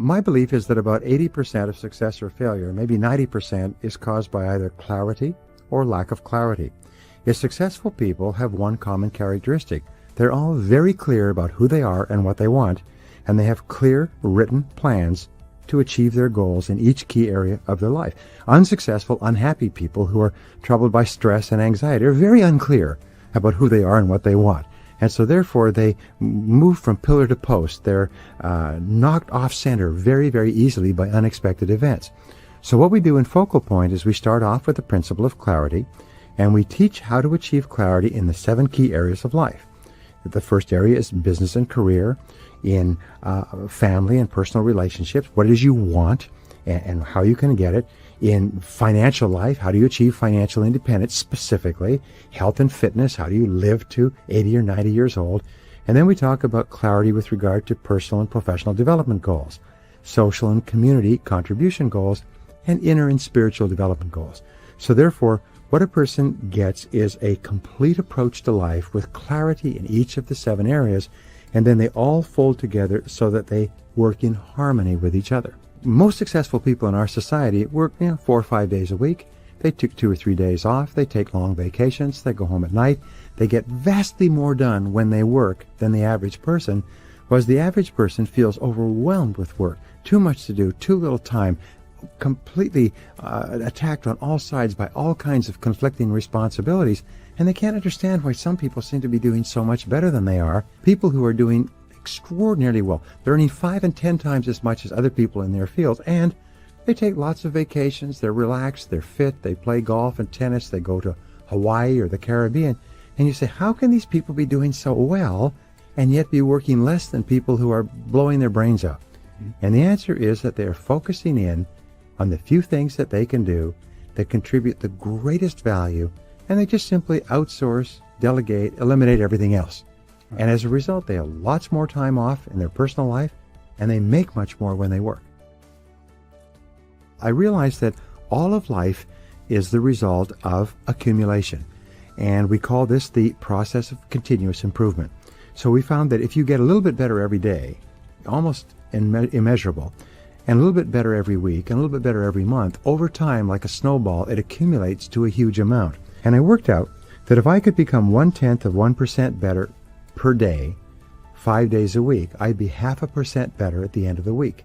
My belief is that about 80% of success or failure, maybe 90%, is caused by either clarity or lack of clarity. If successful people have one common characteristic, they're all very clear about who they are and what they want, and they have clear written plans to achieve their goals in each key area of their life. Unsuccessful, unhappy people who are troubled by stress and anxiety are very unclear about who they are and what they want. And so therefore they move from pillar to post. They're knocked off center very, very easily by unexpected events. So what we do in Focal Point is we start off with the principle of clarity, and we teach how to achieve clarity in the 7 key areas of life. The first area is business and career, in family and personal relationships, what it is you want and how you can get it. In financial life, how do you achieve financial independence specifically? Health and fitness, how do you live to 80 or 90 years old? And then we talk about clarity with regard to personal and professional development goals, social and community contribution goals, and inner and spiritual development goals. So therefore, what a person gets is a complete approach to life with clarity in each of the 7 areas, and then they all fold together so that they work in harmony with each other. Most successful people in our society work 4 or 5 days a week. They took 2 or 3 days off. They take long vacations. They go home at night. They get vastly more done when they work than the average person, whereas the average person feels overwhelmed with work. Too much to do, too little time, completely attacked on all sides by all kinds of conflicting responsibilities, and they can't understand why some people seem to be doing so much better than they are. People who are doing extraordinarily well. They're earning 5 and 10 times as much as other people in their field, and they take lots of vacations. They're relaxed, they're fit, they play golf and tennis, they go to Hawaii or the Caribbean. And you say, how can these people be doing so well and yet be working less than people who are blowing their brains out? And the answer is that they're focusing in on the few things that they can do that contribute the greatest value, and they just simply outsource, delegate, eliminate everything else. And as a result, they have lots more time off in their personal life, and they make much more when they work. I realized that all of life is the result of accumulation, and we call this the process of continuous improvement. So we found that if you get a little bit better every day, almost immeasurable, and a little bit better every week, and a little bit better every month, over time, like a snowball, it accumulates to a huge amount. And I worked out that if I could become 1/10 of 1% better per day, 5 days a week, I'd be 0.5% better at the end of the week.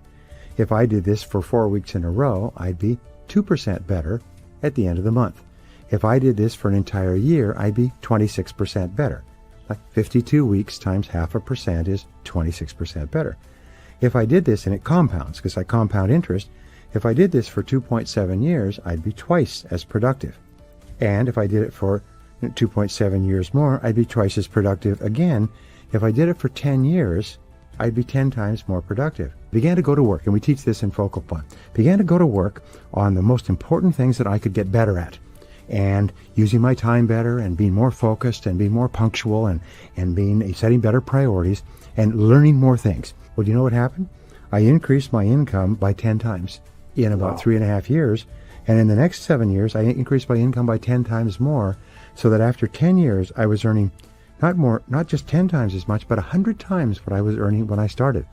If I did this for 4 weeks in a row, I'd be 2% better at the end of the month. If I did this for an entire year, I'd be 26% better. Like 52 weeks times 0.5% is 26% better. If I did this, and it compounds, because I compound interest, if I did this for 2.7 years, I'd be twice as productive. And if I did it for 2.7 years more, I'd be twice as productive again. If I did it for 10 years, I'd be 10 times more productive. Began to go to work, and we teach this in Focal Point. Began to go to work on the most important things that I could get better at, and using my time better, and being more focused, and being more punctual, and setting better priorities, and learning more things. Well, do you know what happened? I increased my income by 10 times in about 3.5 years, and in the next 7 years, I increased my income by 10 times more, so that after 10 years, I was earning not just 10 times as much, but 100 times what I was earning when I started.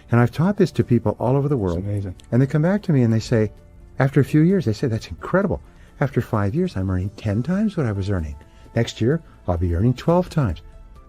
And I've taught this to people all over the world. That's amazing. And they come back to me and they say, after a few years, they say, that's incredible. After 5 years, I'm earning 10 times what I was earning. Next year, I'll be earning 12 times.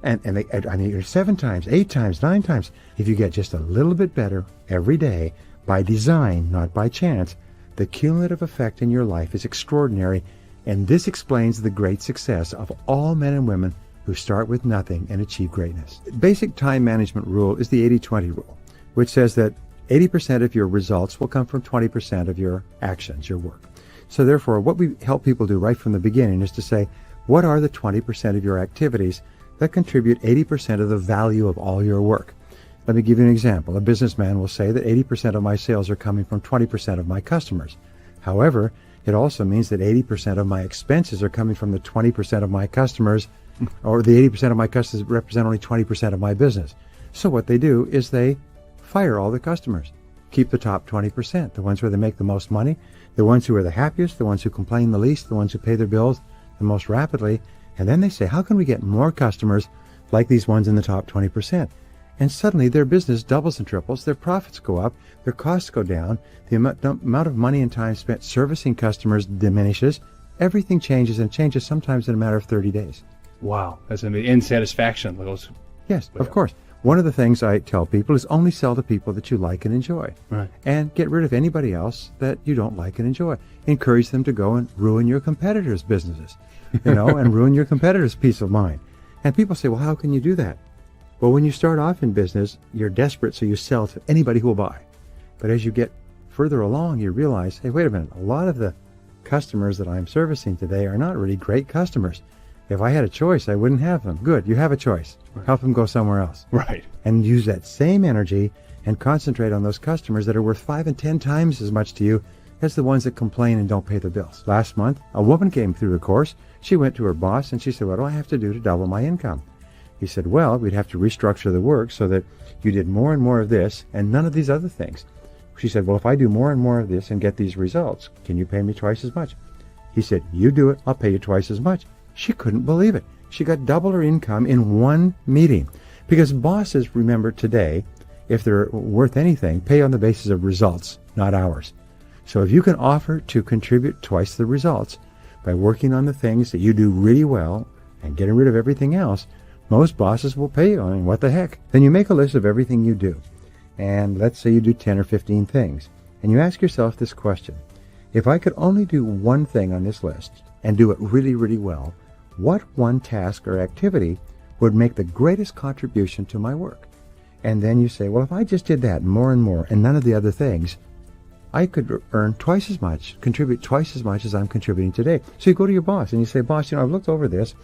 And I mean, 7 times, 8 times, 9 times. If you get just a little bit better every day, by design, not by chance, the cumulative effect in your life is extraordinary. And this explains the great success of all men and women who start with nothing and achieve greatness. Basic time management rule is the 80-20 rule, which says that 80% of your results will come from 20% of your actions, your work. So therefore, what we help people do right from the beginning is to say, what are the 20% of your activities that contribute 80% of the value of all your work? Let me give you an example. A businessman will say that 80% of my sales are coming from 20% of my customers. However, it also means that 80% of my expenses are coming from the 20% of my customers, or the 80% of my customers represent only 20% of my business. So what they do is they fire all the customers. Keep the top 20%, the ones where they make the most money, the ones who are the happiest, the ones who complain the least, the ones who pay their bills the most rapidly. And then they say, how can we get more customers like these ones in the top 20%? and suddenly their business doubles and triples, their profits go up, their costs go down, the amount of money and time spent servicing customers diminishes, everything changes, and changes sometimes in a matter of 30 days. Wow, that's amazing. And satisfaction goes. Yes, of course. One of the things I tell people is only sell to people that you like and enjoy. Right. And get rid of anybody else that you don't like and enjoy. Encourage them to go and ruin your competitors' businesses, and ruin your competitors' peace of mind. And people say, well, how can you do that? Well, when you start off in business, you're desperate, so you sell to anybody who will buy. But as you get further along, you realize, hey, wait a minute, a lot of the customers that I'm servicing today are not really great customers. If I had a choice, I wouldn't have them. Good, you have a choice. Right. Help them go somewhere else. Right. And use that same energy and concentrate on those customers that are worth 5 and 10 times as much to you as the ones that complain and don't pay their bills. Last month, a woman came through the course. She went to her boss and she said, what do I have to do to double my income? He said, well, we'd have to restructure the work so that you did more and more of this and none of these other things. She said, well, if I do more and more of this and get these results, can you pay me twice as much? He said, you do it, I'll pay you twice as much. She couldn't believe it. She got double her income in one meeting. Because bosses, remember today, if they're worth anything, pay on the basis of results, not hours. So if you can offer to contribute twice the results by working on the things that you do really well and getting rid of everything else, most bosses will pay you. I mean, what the heck? Then you make a list of everything you do. And let's say you do 10 or 15 things. And you ask yourself this question. If I could only do one thing on this list and do it really, really well, what one task or activity would make the greatest contribution to my work? And then you say, well, if I just did that more and more and none of the other things, I could earn twice as much, contribute twice as much as I'm contributing today. So you go to your boss and you say, boss, I've looked over this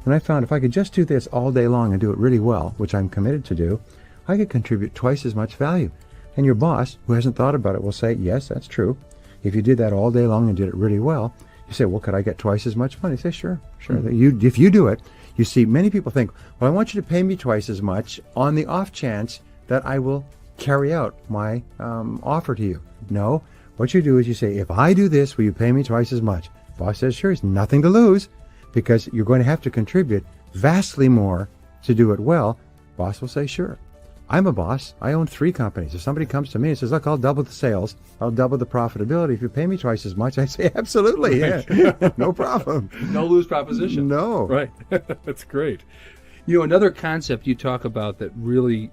and I found if I could just do this all day long and do it really well, which I'm committed to do, I could contribute twice as much value. And your boss, who hasn't thought about it, will say, yes, that's true. If you did that all day long and did it really well, you say, well, could I get twice as much money? You say, sure. Mm-hmm. If you do it, you see, many people think, well, I want you to pay me twice as much on the off chance that I will carry out my offer to you. No, what you do is you say, if I do this, will you pay me twice as much? Boss says, sure, it's nothing to lose because you're going to have to contribute vastly more to do it well. Boss will say, sure. I'm a boss. I own 3 companies. If somebody comes to me and says, look, I'll double the sales, I'll double the profitability if you pay me twice as much, I say, absolutely, right. Yeah, no problem. No lose proposition. No. Right. That's great. Another concept you talk about that really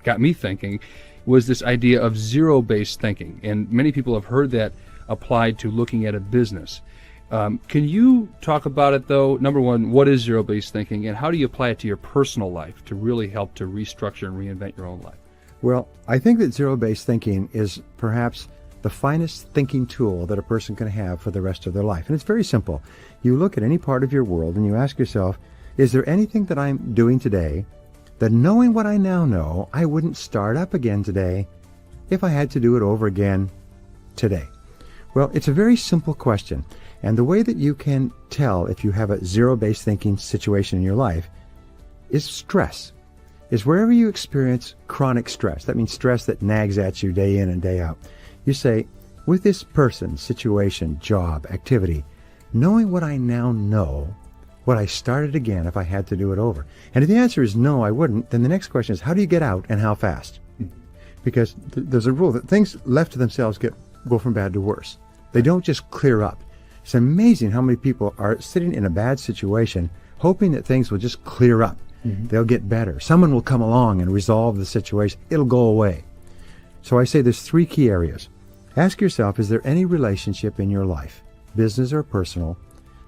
got me thinking was this idea of zero-based thinking. And many people have heard that applied to looking at a business. Can you talk about it, though? Number one, what is zero-based thinking, and how do you apply it to your personal life to really help to restructure and reinvent your own life? Well, I think that zero-based thinking is perhaps the finest thinking tool that a person can have for the rest of their life. And it's very simple. You look at any part of your world and you ask yourself, is there anything that I'm doing today that, knowing what I now know, I wouldn't start up again today if I had to do it over again today? Well, it's a very simple question. And the way that you can tell if you have a zero-based thinking situation in your life is stress. Is wherever you experience chronic stress, that means stress that nags at you day in and day out, you say, with this person, situation, job, activity, knowing what I now know, would I start it again if I had to do it over? And if the answer is no, I wouldn't, then the next question is, how do you get out and how fast? Because there's a rule that things left to themselves go from bad to worse. They don't just clear up. It's amazing how many people are sitting in a bad situation hoping that things will just clear up. Mm-hmm. They'll get better. Someone will come along and resolve the situation. It'll go away. So I say there's 3 key areas. Ask yourself, is there any relationship in your life, business or personal,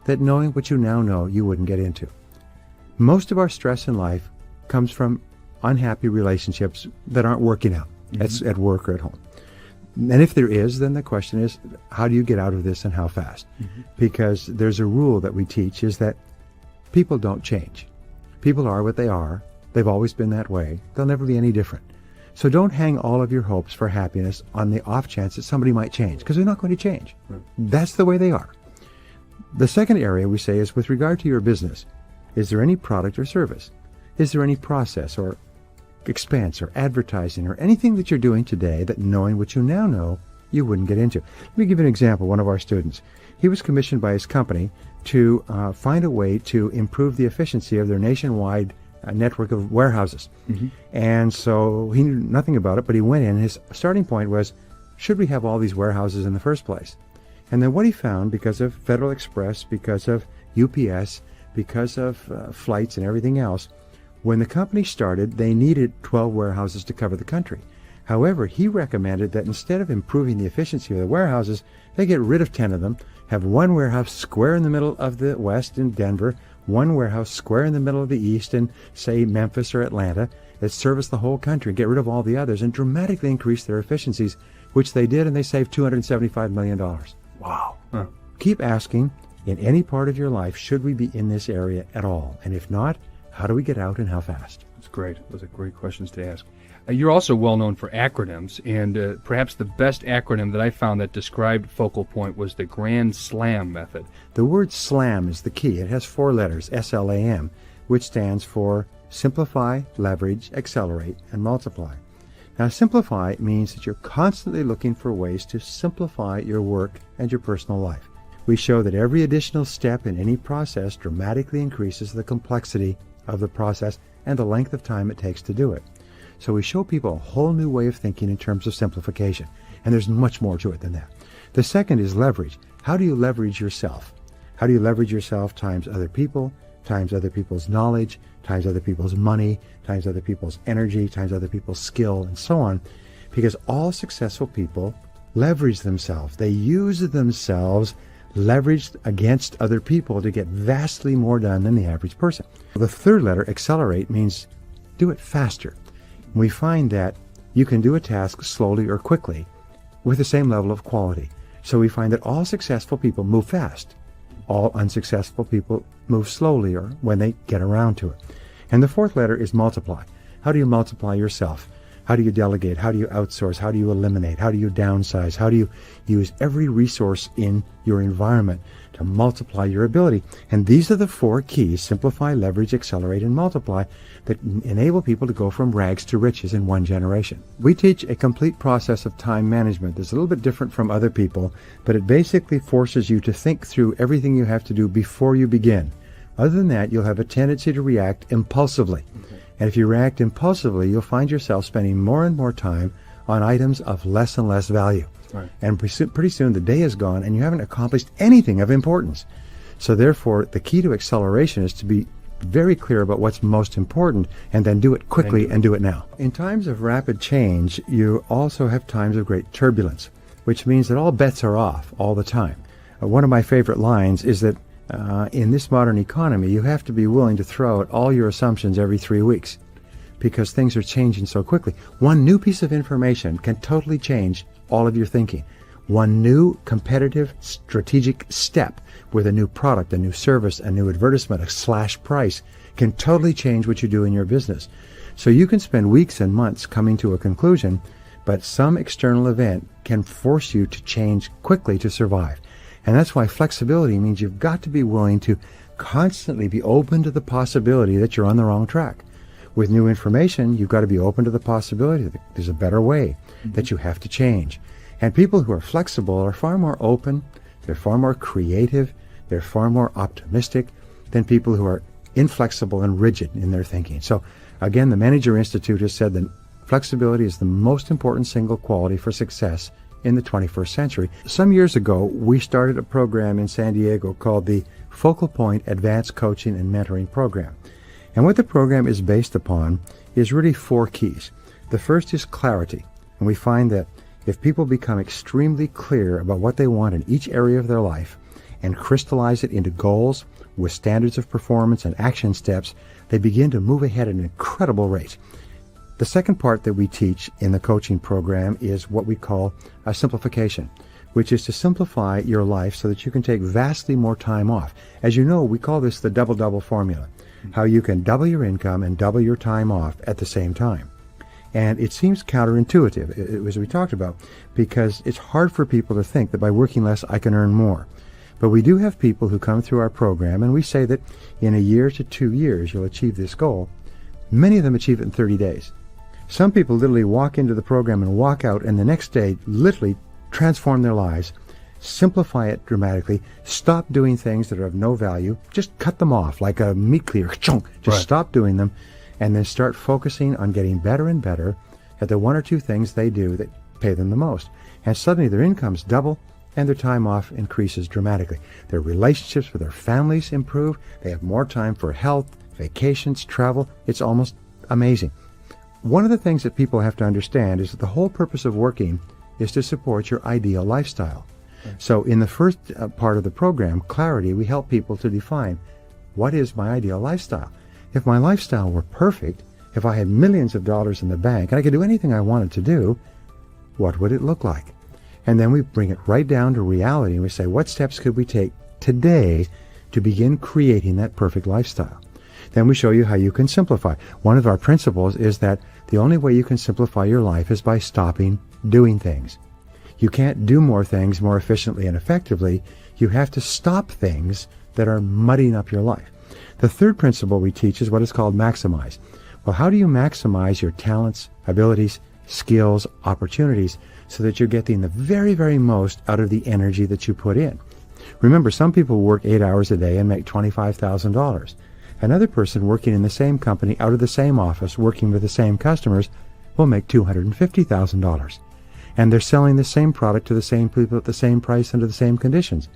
that knowing what you now know you wouldn't get into? Most of our stress in life comes from unhappy relationships that aren't working out. Mm-hmm. That's at work or at home. And if there is, then the question is, how do you get out of this and how fast? Mm-hmm. Because there's a rule that we teach is that people don't change. People are what they are. They've always been that way. They'll never be any different. So don't hang all of your hopes for happiness on the off chance that somebody might change, because they're not going to change. Right. That's the way they are. The second area we say is with regard to your business, is there any product or service? Is there any process or expense or advertising or anything that you're doing today that, knowing what you now know, you wouldn't get into? Let me give you an example. One of our students, he was commissioned by his company to find a way to improve the efficiency of their nationwide network of warehouses. And so he knew nothing about it, but he went in. His starting point was, should we have all these warehouses in the first place? And then what he found, because of Federal Express, because of UPS, because of flights and everything else, when the company started, they needed 12 warehouses to cover the country. However, he recommended that instead of improving the efficiency of the warehouses, they get rid of 10 of them, have one warehouse square in the middle of the West in Denver, one warehouse square in the middle of the East in, say, Memphis or Atlanta, that service the whole country, get rid of all the others, and dramatically increase their efficiencies, which they did, and they saved $275 million. Wow. Huh. Keep asking, in any part of your life, should we be in this area at all? And if not, how do we get out and how fast? That's great. Those are great questions to ask. You're also well known for acronyms, and perhaps the best acronym that I found that described Focal Point was the Grand Slam method. The word SLAM is the key. It has 4 letters, SLAM, which stands for Simplify, Leverage, Accelerate, and Multiply. Now, simplify means that you're constantly looking for ways to simplify your work and your personal life. We show that every additional step in any process dramatically increases the complexity of the process and the length of time it takes to do it. So we show people a whole new way of thinking in terms of simplification, and there's much more to it than that. The second is leverage. How do you leverage yourself? How do you leverage yourself times other people, times other people's knowledge, times other people's money, times other people's energy, times other people's skill, and so on? Because all successful people leverage themselves. They use themselves leveraged against other people to get vastly more done than the average person. The third letter, accelerate, means do it faster. We find that you can do a task slowly or quickly with the same level of quality. So we find that all successful people move fast. All unsuccessful people move slowly or when they get around to it. And the fourth letter is multiply. How do you multiply yourself? How do you delegate? How do you outsource? How do you eliminate? How do you downsize? How do you use every resource in your environment to multiply your ability? And these are the 4 keys: simplify, leverage, accelerate, and multiply, that enable people to go from rags to riches in 1 generation. We teach a complete process of time management that's a little bit different from other people, but it basically forces you to think through everything you have to do before you begin. Other than that, you'll have a tendency to react impulsively. And if you react impulsively, you'll find yourself spending more and more time on items of less and less value. Right. And pretty soon the day is gone and you haven't accomplished anything of importance. So therefore, the key to acceleration is to be very clear about what's most important and then do it quickly and do it now. In times of rapid change, you also have times of great turbulence, which means that all bets are off all the time. One of my favorite lines is that in this modern economy, you have to be willing to throw out all your assumptions every 3 weeks because things are changing so quickly. One new piece of information can totally change all of your thinking. One new competitive strategic step with a new product, a new service, a new advertisement, a slash price can totally change what you do in your business. So you can spend weeks and months coming to a conclusion, but some external event can force you to change quickly to survive. And that's why flexibility means you've got to be willing to constantly be open to the possibility that you're on the wrong track. With new information, you've got to be open to the possibility that there's a better way, that you have to change. And people who are flexible are far more open, they're far more creative, they're far more optimistic than people who are inflexible and rigid in their thinking. So again, the Manager Institute has said that flexibility is the most important single quality for success in the 21st century. Some years ago, we started a program in San Diego called the Focal Point Advanced Coaching and Mentoring Program. And what the program is based upon is really 4 keys. The first is clarity. And we find that if people become extremely clear about what they want in each area of their life and crystallize it into goals with standards of performance and action steps, they begin to move ahead at an incredible rate. The second part that we teach in the coaching program is what we call a simplification, which is to simplify your life so that you can take vastly more time off. As you know, we call this the double-double formula, how you can double your income and double your time off at the same time. And it seems counterintuitive, as we talked about, because it's hard for people to think that by working less, I can earn more. But we do have people who come through our program, and we say that in a year to 2 years, you'll achieve this goal. Many of them achieve it in 30 days. Some people literally walk into the program and walk out, and the next day literally transform their lives simplify it dramatically, stop doing things that are of no value, just cut them off like a meat cleaver, just Right. stop doing them, and then start focusing on getting better and better at the one or two things they do that pay them the most. And suddenly their incomes double and their time off increases dramatically. Their relationships with their families improve. They have more time for health, vacations, travel. It's almost amazing. One of the things that people have to understand is that the whole purpose of working is to support your ideal lifestyle. So in the first part of the program, Clarity, we help people to define what is my ideal lifestyle. If my lifestyle were perfect, if I had millions of dollars in the bank and I could do anything I wanted to do, what would it look like? And then we bring it right down to reality and we say, what steps could we take today to begin creating that perfect lifestyle? Then we show you how you can simplify. One of our principles is that the only way you can simplify your life is by stopping doing things. You can't do more things more efficiently and effectively. You have to stop things that are muddying up your life. The third principle we teach is what is called maximize. Well, how do you maximize your talents, abilities, skills, opportunities so that you're getting the very, very most out of the energy that you put in? Remember, some people work 8 hours a day and make $25,000. Another person working in the same company, out of the same office, working with the same customers, will make $250,000. And they're selling the same product to the same people at the same price under the same conditions.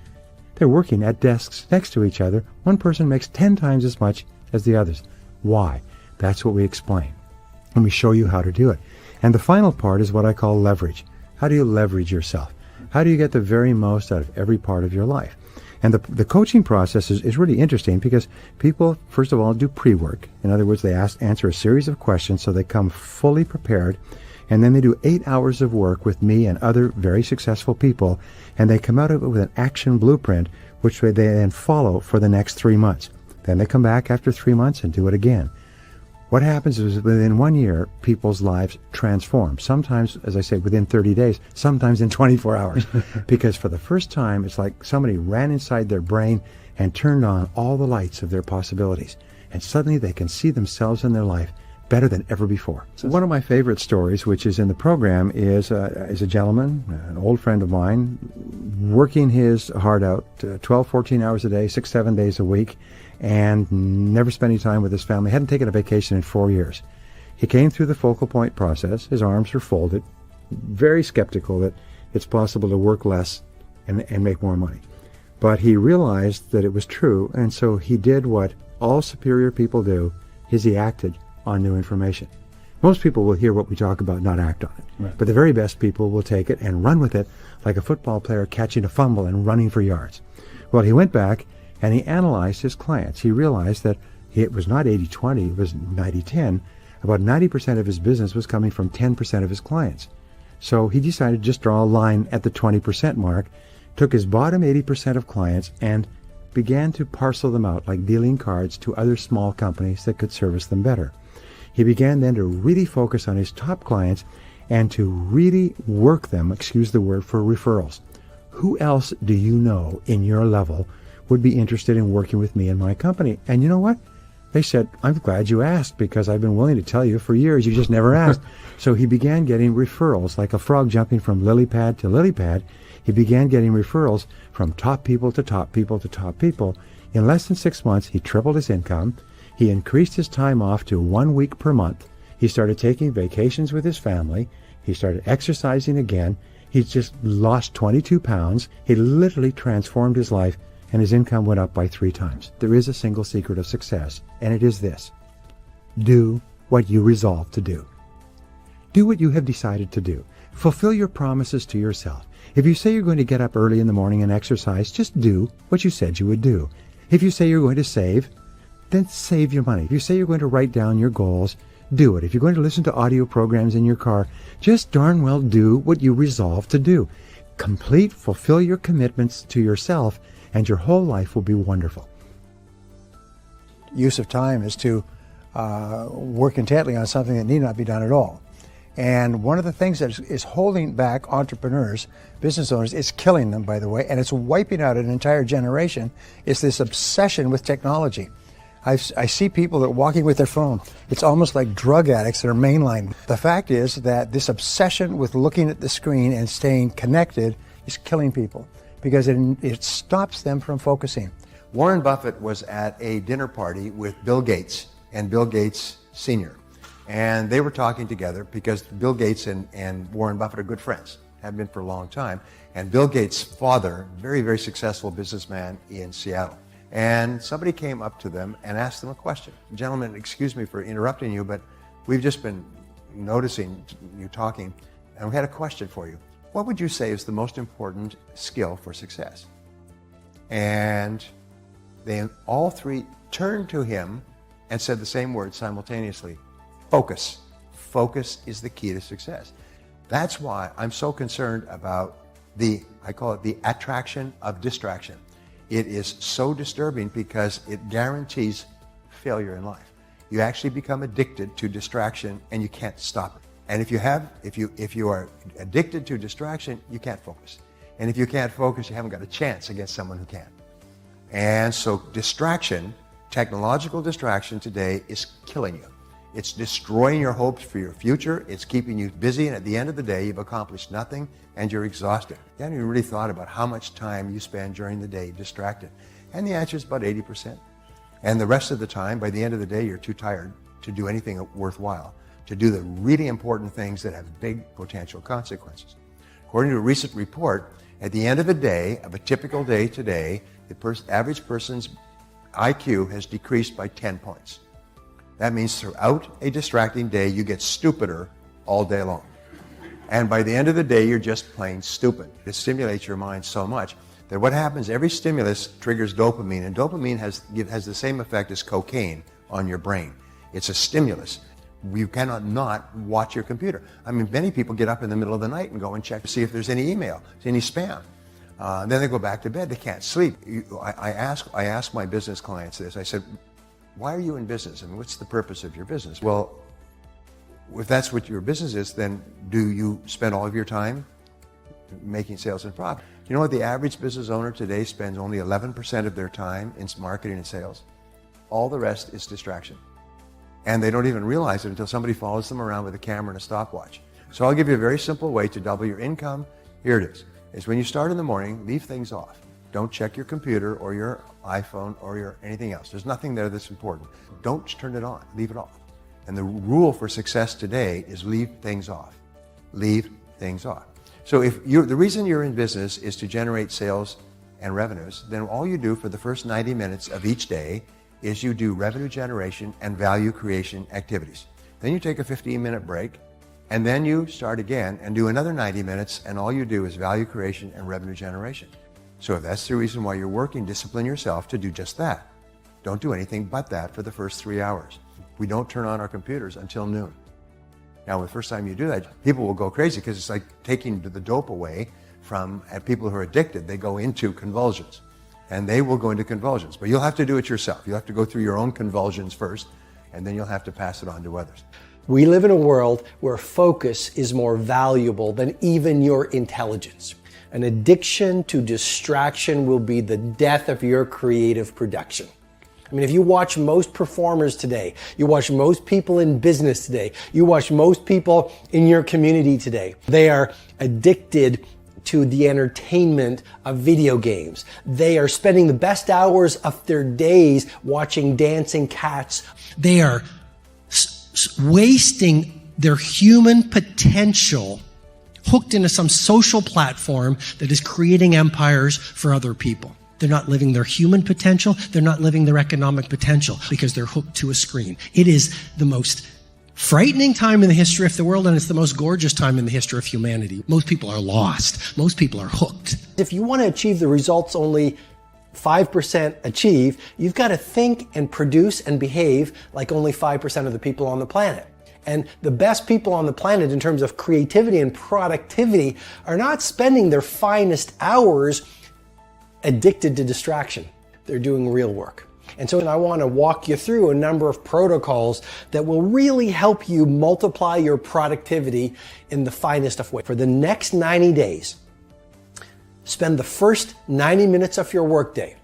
They're working at desks next to each other. One person makes 10 times as much as the others. Why? That's what we explain. And we show you how to do it. And the final part is what I call leverage. How do you leverage yourself? How do you get the very most out of every part of your life? And the coaching process is really interesting because people, first of all, do pre-work. In other words, they answer a series of questions so they come fully prepared. And then they do 8 hours of work with me and other very successful people, and they come out of it with an action blueprint, which they then follow for the next 3 months. Then they come back after 3 months and do it again. What happens is within 1 year, people's lives transform. Sometimes, as I say, within 30 days, sometimes in 24 hours. Because for the first time, it's like somebody ran inside their brain and turned on all the lights of their possibilities. And suddenly they can see themselves in their life better than ever before. So one of my favorite stories, which is in the program, is a gentleman, an old friend of mine, working his heart out 12, 14 hours a day, 6, 7 days a week, and never spending time with his family. Hadn't taken a vacation in 4 years. He came through the focal point process. His arms were folded, very skeptical that it's possible to work less and make more money. But he realized that it was true, and so he did what all superior people do, is he acted on new information. Most people will hear what we talk about, not act on it. Right. But the very best people will take it and run with it like a football player catching a fumble and running for yards. Well, he went back and he analyzed his clients. He realized that it was not 80-20, it was 90-10. About 90% of his business was coming from 10% of his clients. So he decided to just draw a line at the 20% mark, took his bottom 80% of clients and began to parcel them out like dealing cards to other small companies that could service them better. He began then to really focus on his top clients and to really work them, excuse the word, for referrals. Who else do you know in your level would be interested in working with me and my company? And you know what? They said, I'm glad you asked because I've been willing to tell you for years. You just never asked. So he began getting referrals, like a frog jumping from lily pad to lily pad. He began getting referrals from top people to top people to top people. In less than 6 months, he tripled his income. He increased his time off to 1 week per month. He started taking vacations with his family. He started exercising again. He just lost 22 pounds. He literally transformed his life, and his income went up by 3 times. There is a single secret of success, and it is this. Do what you resolve to do. Do what you have decided to do. Fulfill your promises to yourself. If you say you're going to get up early in the morning and exercise, just do what you said you would do. If you say you're going to save, then save your money. If you say you're going to write down your goals, do it. If you're going to listen to audio programs in your car, just darn well do what you resolve to do. Fulfill your commitments to yourself, and your whole life will be wonderful. Use of time is to work intently on something that need not be done at all. And one of the things that is holding back entrepreneurs, business owners, it's killing them, by the way, and it's wiping out an entire generation, is this obsession with technology. I see people that are walking with their phone. It's almost like drug addicts that are mainline. The fact is that this obsession with looking at the screen and staying connected is killing people. because it stops them from focusing. Warren Buffett was at a dinner party with Bill Gates and Bill Gates Sr. And they were talking together because Bill Gates and Warren Buffett are good friends, have been for a long time. And Bill Gates' father, very, very successful businessman in Seattle. And somebody came up to them and asked them a question. Gentlemen, excuse me for interrupting you, but we've just been noticing you talking, and we had a question for you. What would you say is the most important skill for success? And they all three turned to him and said the same word simultaneously. Focus. Focus is the key to success. That's why I'm so concerned about I call it the attraction of distraction. It is so disturbing because it guarantees failure in life. You actually become addicted to distraction and you can't stop it. And if you are addicted to distraction, you can't focus. And if you can't focus, you haven't got a chance against someone who can. And so distraction, technological distraction today is killing you. It's destroying your hopes for your future. It's keeping you busy, and at the end of the day, you've accomplished nothing and you're exhausted. You haven't even really thought about how much time you spend during the day distracted. And the answer is about 80%. And the rest of the time, by the end of the day, you're too tired to do anything worthwhile, to do the really important things that have big potential consequences. According to a recent report, at the end of a day, of a typical day today, the average person's IQ has decreased by 10 points. That means throughout a distracting day, you get stupider all day long. And by the end of the day, you're just plain stupid. It stimulates your mind so much that what happens, every stimulus triggers dopamine, and dopamine has the same effect as cocaine on your brain. It's a stimulus. You cannot not watch your computer. I mean, many people get up in the middle of the night and go and check to see if there's any email, any spam. Then they go back to bed. They can't sleep. I ask my business clients this. I said, why are you in business? I mean, what's the purpose of your business? Well, if that's what your business is, then do you spend all of your time making sales and profit? You know what? The average business owner today spends only 11% of their time in marketing and sales. All the rest is distraction. And they don't even realize it until somebody follows them around with a camera and a stopwatch. So I'll give you a very simple way to double your income. Here it is. It's when you start in the morning, leave things off. Don't check your computer or your iPhone or your anything else. There's nothing there that's important. Don't turn it on. Leave it off. And the rule for success today is leave things off. Leave things off. So the reason you're in business is to generate sales and revenues, then all you do for the first 90 minutes of each day is you do revenue generation and value creation activities. Then you take a 15-minute break, and then you start again and do another 90 minutes, and all you do is value creation and revenue generation. So if that's the reason why you're working, discipline yourself to do just that. Don't do anything but that for the first 3 hours. We don't turn on our computers until noon. Now, the first time you do that, people will go crazy because it's like taking the dope away from people who are addicted. They go into convulsions, and they will go into convulsions. But you'll have to do it yourself. You'll have to go through your own convulsions first, and then you'll have to pass it on to others. We live in a world where focus is more valuable than even your intelligence. An addiction to distraction will be the death of your creative production. I mean, if you watch most performers today, you watch most people in business today, you watch most people in your community today, they are addicted to the entertainment of video games. They are spending the best hours of their days watching dancing cats. They are wasting their human potential hooked into some social platform that is creating empires for other people. They're not living their human potential. They're not living their economic potential because they're hooked to a screen. It is the most frightening time in the history of the world, and it's the most gorgeous time in the history of humanity. Most people are lost. Most people are hooked. If you want to achieve the results only 5% achieve, you've got to think and produce and behave like only 5% of the people on the planet. And the best people on the planet in terms of creativity and productivity are not spending their finest hours addicted to distraction. They're doing real work. And so I want to walk you through a number of protocols that will really help you multiply your productivity in the finest of ways. For the next 90 days, spend the first 90 minutes of your workday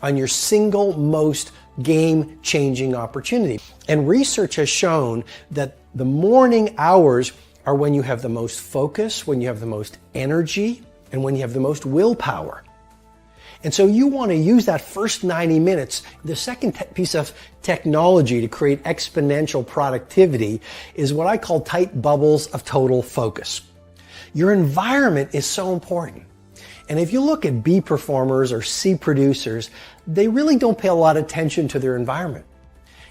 on your single most game-changing opportunity. And research has shown that the morning hours are when you have the most focus, when you have the most energy, and when you have the most willpower. And so you want to use that first 90 minutes. The second piece of technology to create exponential productivity is what I call tight bubbles of total focus. Your environment is so important. And if you look at B performers or C producers, they really don't pay a lot of attention to their environment.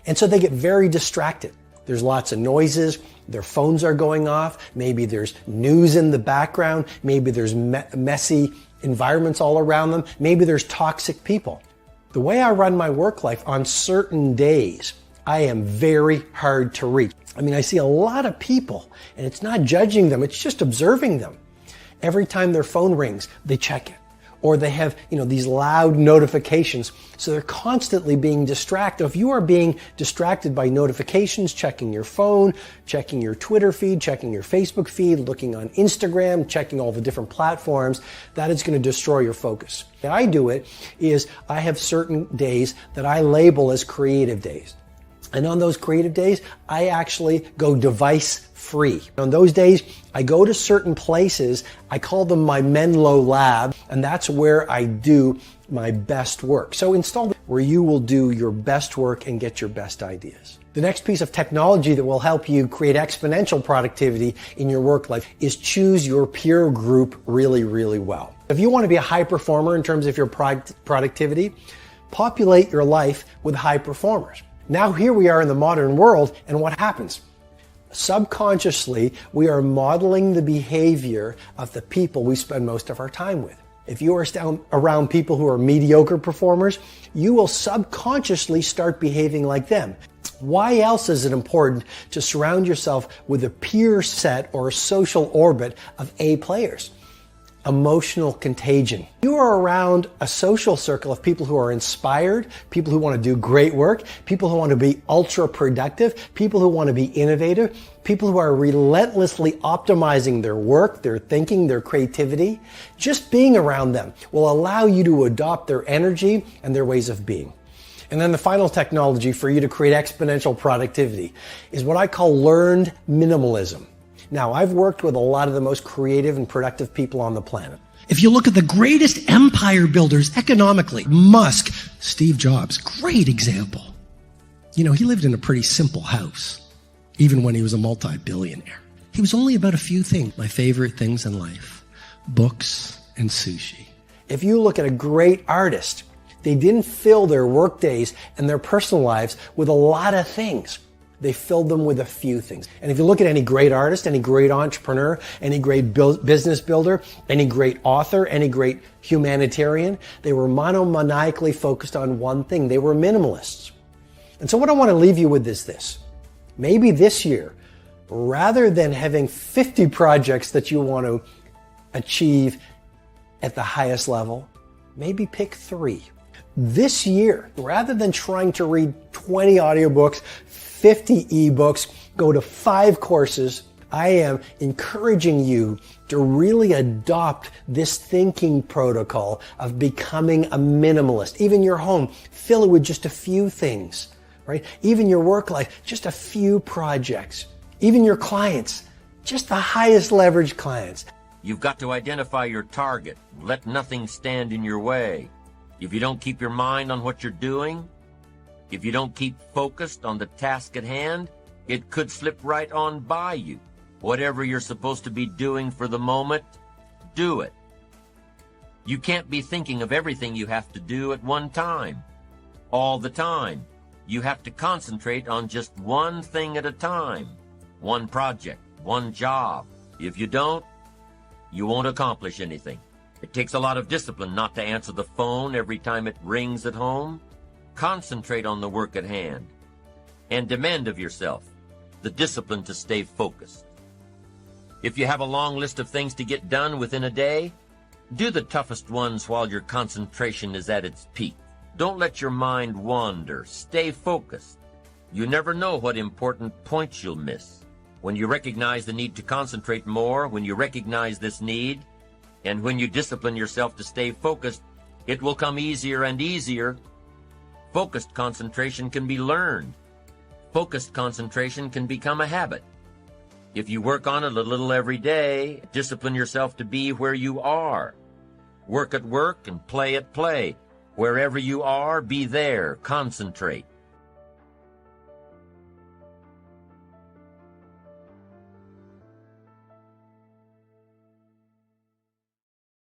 And so they get very distracted. There's lots of noises, their phones are going off, maybe there's news in the background, maybe there's messy environments all around them, maybe there's toxic people. The way I run my work life, on certain days, I am very hard to reach. I mean, I see a lot of people, and it's not judging them, it's just observing them. Every time their phone rings, they check it. Or they have, these loud notifications. So they're constantly being distracted. If you are being distracted by notifications, checking your phone, checking your Twitter feed, checking your Facebook feed, looking on Instagram, checking all the different platforms, that is going to destroy your focus. The way I do it is I have certain days that I label as creative days. And on those creative days, I actually go device free. On those days, I go to certain places. I call them my Menlo lab, and that's where I do my best work. So install where you will do your best work and get your best ideas. The next piece of technology that will help you create exponential productivity in your work life is choose your peer group really, really well. If you want to be a high performer in terms of your productivity, populate your life with high performers. Now here we are in the modern world, and what happens? Subconsciously, we are modeling the behavior of the people we spend most of our time with. If you are around people who are mediocre performers, you will subconsciously start behaving like them. Why else is it important to surround yourself with a peer set or a social orbit of A players? Emotional contagion. You are around a social circle of people who are inspired, people who want to do great work, people who want to be ultra productive, people who want to be innovative, people who are relentlessly optimizing their work, their thinking, their creativity. Just being around them will allow you to adopt their energy and their ways of being. And then the final technology for you to create exponential productivity is what I call learned minimalism. Now, I've worked with a lot of the most creative and productive people on the planet. If you look at the greatest empire builders economically, Musk, Steve Jobs, great example. He lived in a pretty simple house, even when he was a multi-billionaire. He was only about a few things. My favorite things in life, books and sushi. If you look at a great artist, they didn't fill their work days and their personal lives with a lot of things. They filled them with a few things. And if you look at any great artist, any great entrepreneur, any great business builder, any great author, any great humanitarian, they were monomaniacally focused on one thing. They were minimalists. And so what I want to leave you with is this. Maybe this year, rather than having 50 projects that you want to achieve at the highest level, maybe pick 3. This year, rather than trying to read 20 audiobooks, 50 ebooks, go to 5 courses, I am encouraging you to really adopt this thinking protocol of becoming a minimalist. Even your home, fill it with just a few things, right? Even your work life, just a few projects. Even your clients, just the highest leverage clients. You've got to identify your target. Let nothing stand in your way. If you don't keep your mind on what you're doing, if you don't keep focused on the task at hand, it could slip right on by you. Whatever you're supposed to be doing for the moment, do it. You can't be thinking of everything you have to do at one time, all the time. You have to concentrate on just one thing at a time, one project, one job. If you don't, you won't accomplish anything. It takes a lot of discipline not to answer the phone every time it rings at home. Concentrate on the work at hand and demand of yourself the discipline to stay focused. If you have a long list of things to get done within a day, do the toughest ones while your concentration is at its peak. Don't let your mind wander. Stay focused. You never know what important points you'll miss. When you recognize the need to concentrate more, when you recognize this need, and when you discipline yourself to stay focused, it will come easier and easier. Focused concentration can be learned. Focused concentration can become a habit. If you work on it a little every day, discipline yourself to be where you are. Work at work and play at play. Wherever you are, be there. Concentrate.